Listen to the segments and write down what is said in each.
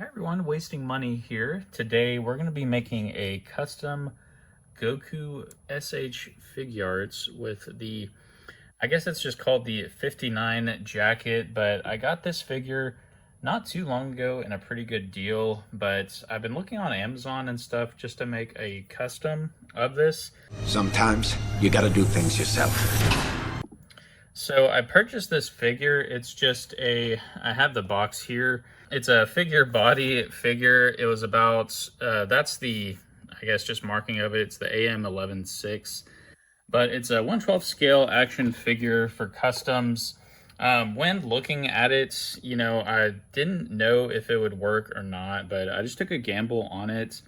Everyone, Wasting Money here. Today we're going to be making a custom Goku SH Figuarts with the, I guess it's just called the 59 jacket, but I got this figure not too long ago in a pretty good deal, but I've been looking on Amazon and stuff just to make a custom of this. Sometimes you gotta do things yourself. So I purchased this figure. It's just I have the box here. It's a figure body figure. It was about, that's the, I guess, just marking of it. It's the AM116, but it's a 1/12 scale action figure for customs. When looking at it, you know, I didn't know if it would work or not, but I just took a gamble on it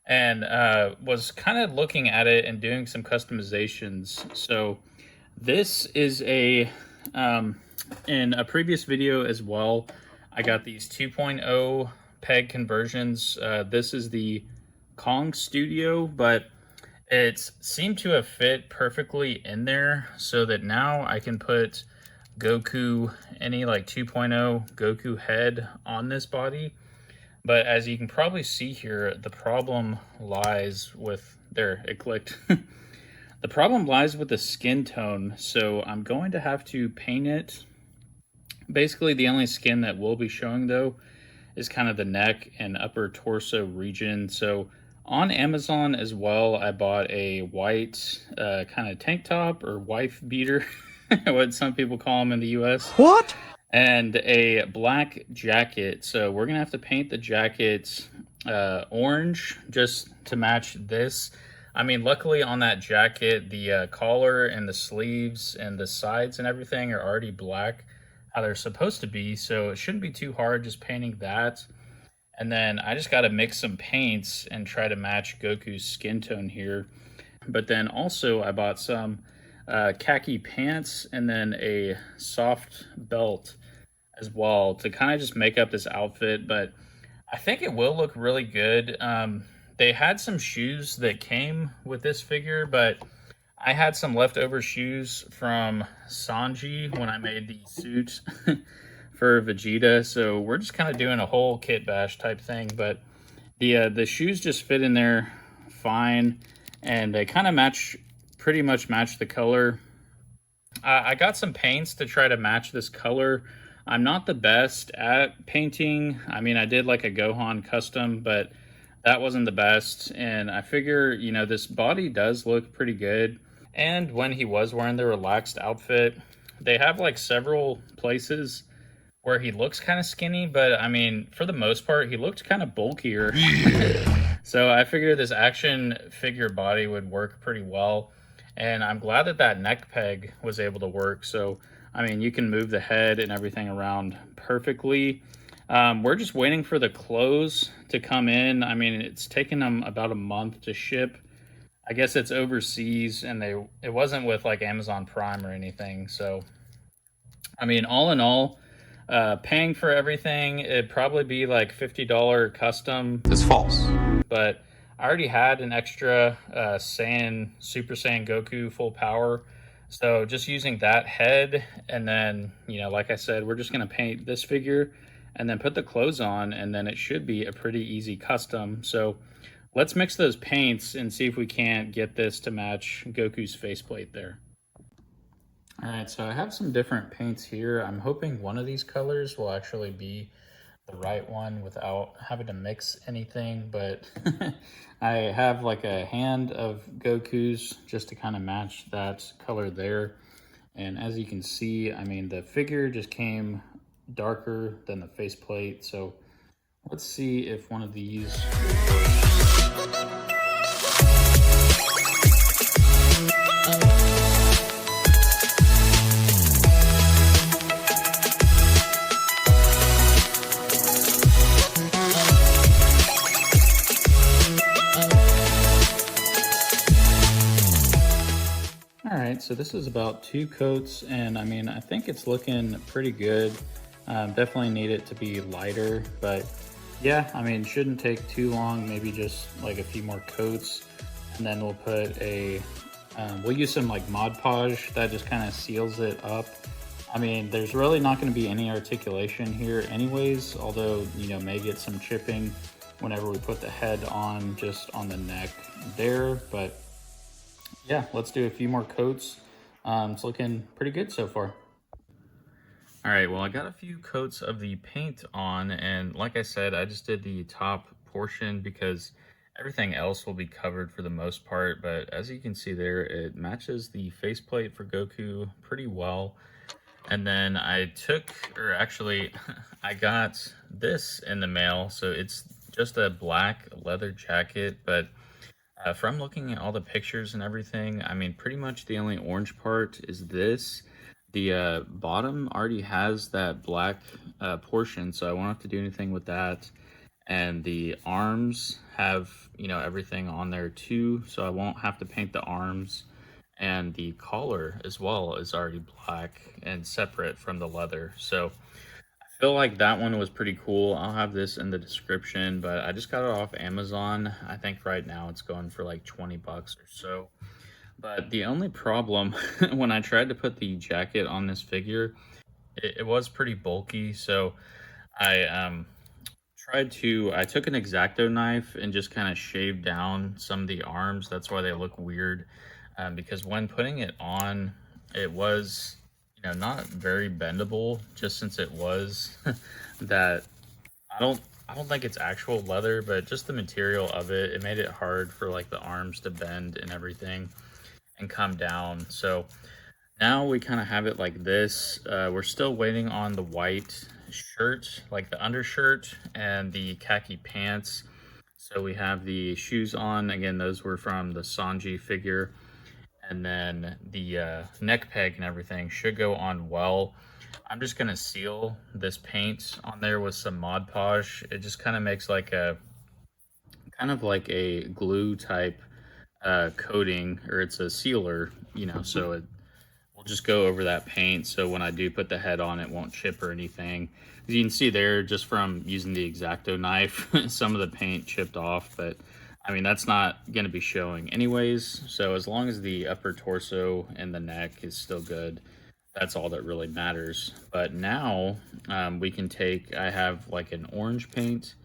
and was kind of looking at it and doing some customizations. So this is in a previous video as well, I got these 2.0 peg conversions. This is the Kong Studio, but it seemed to have fit perfectly in there so that now I can put Goku, any like 2.0 Goku head on this body. But as you can probably see here, the problem lies with, there, it clicked. The problem lies with the skin tone, so I'm going to have to paint it. Basically, the only skin that we'll be showing, though, is kind of the neck and upper torso region. So on Amazon as well, I bought a white kind of tank top or wife beater, what some people call them in the US. What? And a black jacket. So we're going to have to paint the jacket orange just to match this. I mean, luckily on that jacket, the collar and the sleeves and the sides and everything are already black, how they're supposed to be, so it shouldn't be too hard just painting that. And then I just got to mix some paints and try to match Goku's skin tone here. But then also I bought some khaki pants and then a soft belt as well to kind of just make up this outfit. But I think it will look really good. They had some shoes that came with this figure, but I had some leftover shoes from Sanji when I made the suit for Vegeta, so we're just kind of doing a whole kit bash type thing. But the shoes just fit in there fine, and they kind of pretty much match the color. I got some paints to try to match this color. I'm not the best at painting. I mean, I did like a Gohan custom, but that wasn't the best. And I figure, you know, this body does look pretty good. And when he was wearing the relaxed outfit, they have like several places where he looks kind of skinny, but I mean, for the most part, he looked kind of bulkier. So I figured this action figure body would work pretty well. And I'm glad that that neck peg was able to work. So, I mean, you can move the head and everything around perfectly. We're just waiting for the clothes to come in. I mean, it's taken them about a month to ship. I guess it's overseas, and it wasn't with like Amazon Prime or anything. So, I mean, all in all, paying for everything, it'd probably be like $50 custom. It's false. But I already had an extra Super Saiyan Goku full power. So just using that head, and then, you know, like I said, we're just going to paint this figure and then put the clothes on, and then it should be a pretty easy custom. So let's mix those paints and see if we can't get this to match Goku's faceplate there. All right, so I have some different paints here. I'm hoping one of these colors will actually be the right one without having to mix anything, but I have like a hand of Goku's just to kind of match that color there. And as you can see, I mean, the figure just came darker than the faceplate. So let's see if one of these works. Alright, so this is about 2 coats, and I mean, I think it's looking pretty good. Definitely need it to be lighter, but yeah, I mean, shouldn't take too long, maybe just like a few more coats, and then we'll put we'll use some like Mod Podge that just kind of seals it up. I mean, there's really not going to be any articulation here anyways, although, may get some chipping whenever we put the head on, just on the neck there. But yeah, let's do a few more coats. It's looking pretty good so far. All right, well, I got a few coats of the paint on, and like I said, I just did the top portion because everything else will be covered for the most part. But as you can see there, it matches the faceplate for Goku pretty well. And then I took, or actually, I got this in the mail. So it's just a black leather jacket, but from looking at all the pictures and everything, I mean, pretty much the only orange part is this. The bottom already has that black portion, so I won't have to do anything with that. And the arms have, everything on there too, so I won't have to paint the arms. And the collar as well is already black and separate from the leather. So I feel like that one was pretty cool. I'll have this in the description, but I just got it off Amazon. I think right now it's going for like 20 bucks or so. But the only problem when I tried to put the jacket on this figure, it was pretty bulky. So I I took an X-Acto knife and just kind of shaved down some of the arms. That's why they look weird. Because when putting it on, it was, not very bendable, just since it was that I don't think it's actual leather, but just the material of it, it made it hard for like the arms to bend and everything and come down. So now we kind of have it like this. We're still waiting on the white shirt, like the undershirt, and the khaki pants. So we have the shoes on. Again, those were from the Sanji figure. And then the neck peg and everything should go on well. I'm just going to seal this paint on there with some Mod Podge. It just kind of makes like a glue type coating, or it's a sealer, so it will just go over that paint. So when I do put the head on, it won't chip or anything. As you can see there, just from using the X-Acto knife, some of the paint chipped off, but I mean, that's not going to be showing anyways. So as long as the upper torso and the neck is still good, that's all that really matters. But now we can take, I have like an orange paint.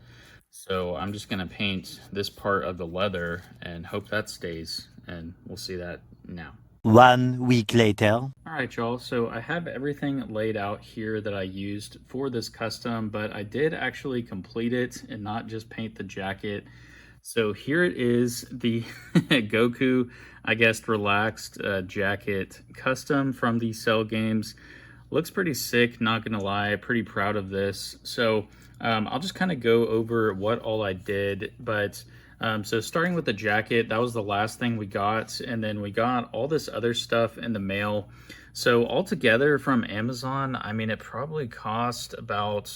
So I'm just going to paint this part of the leather and hope that stays. And we'll see that now. 1 week later. All right, y'all. So I have everything laid out here that I used for this custom, but I did actually complete it and not just paint the jacket. So here it is, the Goku, I guess, relaxed jacket custom from the Cell games. Looks pretty sick, not gonna lie. Pretty proud of this. So I'll just kind of go over what all I did. But so starting with the jacket, that was the last thing we got. And then we got all this other stuff in the mail. So altogether from Amazon, I mean, it probably cost about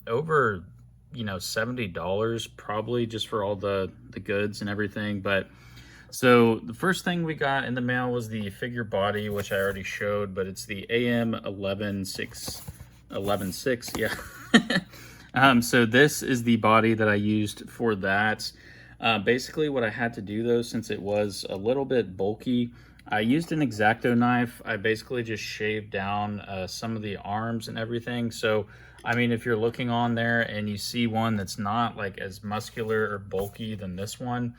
over $70 probably, just for all the goods and everything. But so the first thing we got in the mail was the figure body, which I already showed, but it's the AM 116, yeah. So this is the body that I used for that. Basically what I had to do though, since it was a little bit bulky, I used an X-Acto knife. I basically just shaved down some of the arms and everything. So I mean, if you're looking on there and you see one that's not like as muscular or bulky than this one,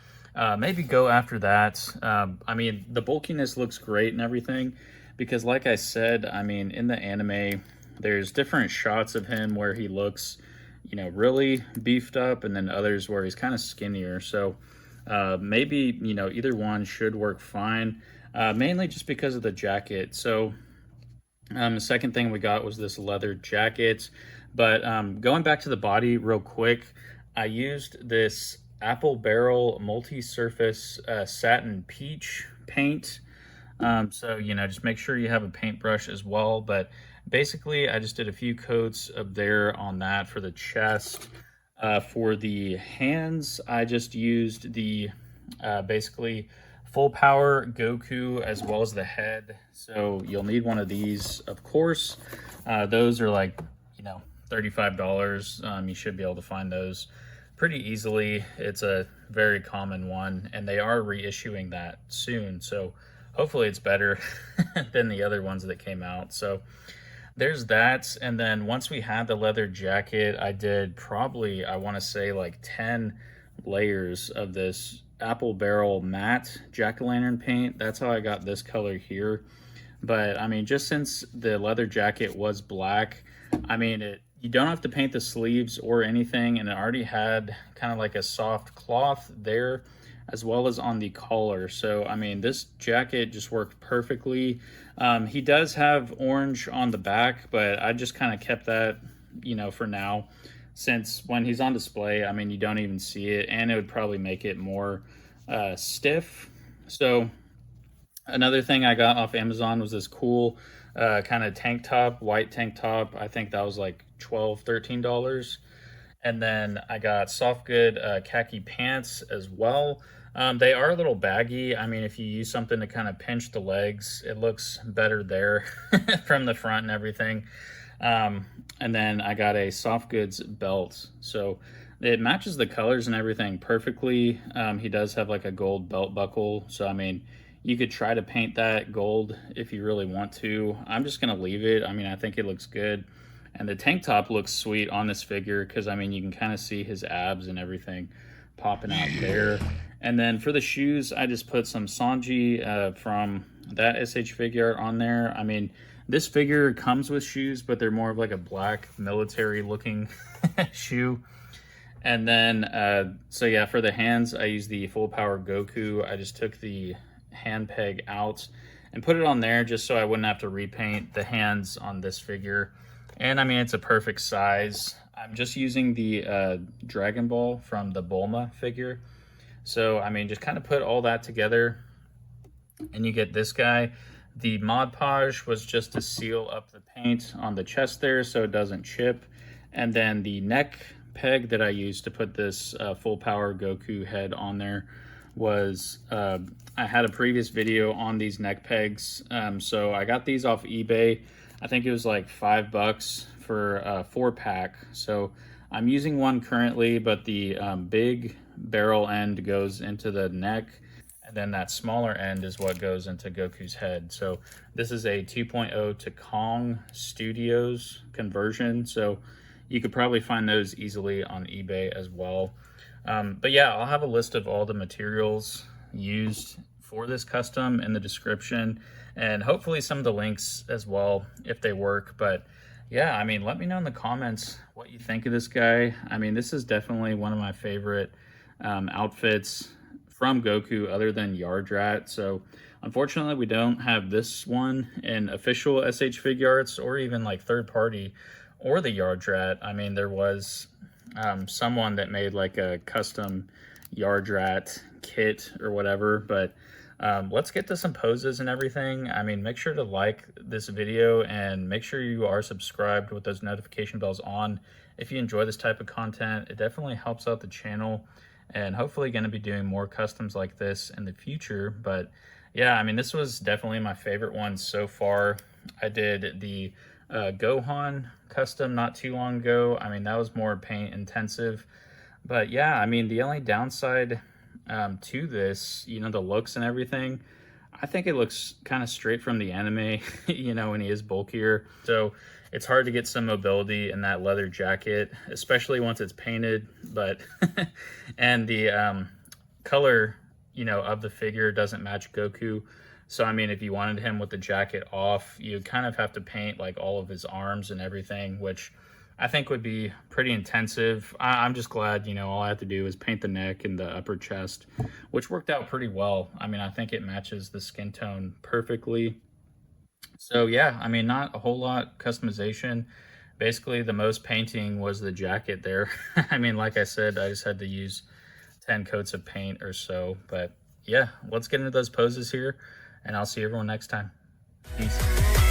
maybe go after that. I mean, the bulkiness looks great and everything, because like I said, I mean, in the anime, there's different shots of him where he looks, really beefed up, and then others where he's kind of skinnier. So maybe, either one should work fine, mainly just because of the jacket. So the second thing we got was this leather jacket. But going back to the body real quick, I used this Apple Barrel multi-surface satin peach paint. So, just make sure you have a paintbrush as well. But basically, I just did a few coats of there on that for the chest. For the hands, I just used the basically full power Goku as well as the head. So you'll need one of these, of course. Those are like, $35. You should be able to find those pretty easily. It's a very common one, and they are reissuing that soon. So hopefully it's better than the other ones that came out. So there's that. And then once we had the leather jacket, I did probably, I want to say like 10 layers of this apple barrel matte jack-o'-lantern paint. That's how I got this color here. But I mean, just since the leather jacket was black, I mean, you don't have to paint the sleeves or anything, and it already had kind of like a soft cloth there as well as on the collar. So I mean, this jacket just worked perfectly. He does have orange on the back, but I just kind of kept that, you know, for now, since when he's on display, I mean, you don't even see it, and it would probably make it more stiff. So another thing I got off Amazon was this cool kind of tank top, white tank top. I think that was like $12, $13. And then I got soft good khaki pants as well. They are a little baggy. I mean, if you use something to kind of pinch the legs, it looks better there from the front and everything. And then I got a soft goods belt. So it matches the colors and everything perfectly. He does have like a gold belt buckle. So, I mean, you could try to paint that gold if you really want to. I'm just going to leave it. I mean, I think it looks good. And the tank top looks sweet on this figure because, I mean, you can kind of see his abs and everything popping out there. And then for the shoes, I just put some Sanji from that SH Figuart on there. I mean, this figure comes with shoes, but they're more of like a black military looking shoe. And then, so yeah, for the hands, I used the full power Goku. I just took the hand peg out and put it on there just so I wouldn't have to repaint the hands on this figure. And I mean, it's a perfect size. I'm just using the Dragon Ball from the Bulma figure. So, I mean, just kind of put all that together and you get this guy. The Mod Podge was just to seal up the paint on the chest there so it doesn't chip. And then the neck peg that I used to put this full power Goku head on there was, I had a previous video on these neck pegs. So I got these off eBay. I think it was like $5 for a 4-pack. So I'm using one currently, but the big barrel end goes into the neck, and then that smaller end is what goes into Goku's head. So this is a 2.0 to Kong Studios conversion. So you could probably find those easily on eBay as well. But yeah, I'll have a list of all the materials used for this custom in the description, and hopefully some of the links as well if they work. But yeah, I mean, let me know in the comments what you think of this guy. I mean, this is definitely one of my favorite outfits from Goku other than Yardrat. So unfortunately we don't have this one in official SH Figuarts or even like third party or the Yardrat. I mean, there was someone that made like a custom Yardrat kit or whatever, but let's get to some poses and everything. I mean, make sure to like this video and make sure you are subscribed with those notification bells on if you enjoy this type of content. It definitely helps out the channel, and hopefully going to be doing more customs like this in the future. But yeah, I mean, this was definitely my favorite one so far. I did the Gohan custom not too long ago. I mean, that was more paint intensive. But yeah, I mean, the only downside to this, you know, the looks and everything, I think it looks kind of straight from the anime, you know, when he is bulkier. So it's hard to get some mobility in that leather jacket, especially once it's painted. But and the color, you know, of the figure doesn't match Goku. So I mean, if you wanted him with the jacket off, you kind of have to paint like all of his arms and everything, which I think would be pretty intensive. I'm just glad, you know, all I have to do is paint the neck and the upper chest, which worked out pretty well. I mean, I think it matches the skin tone perfectly. So yeah, I mean, not a whole lot customization. Basically, the most painting was the jacket there. I mean, like I said, I just had to use 10 coats of paint or so. But yeah, let's get into those poses here, and I'll see everyone next time. Peace.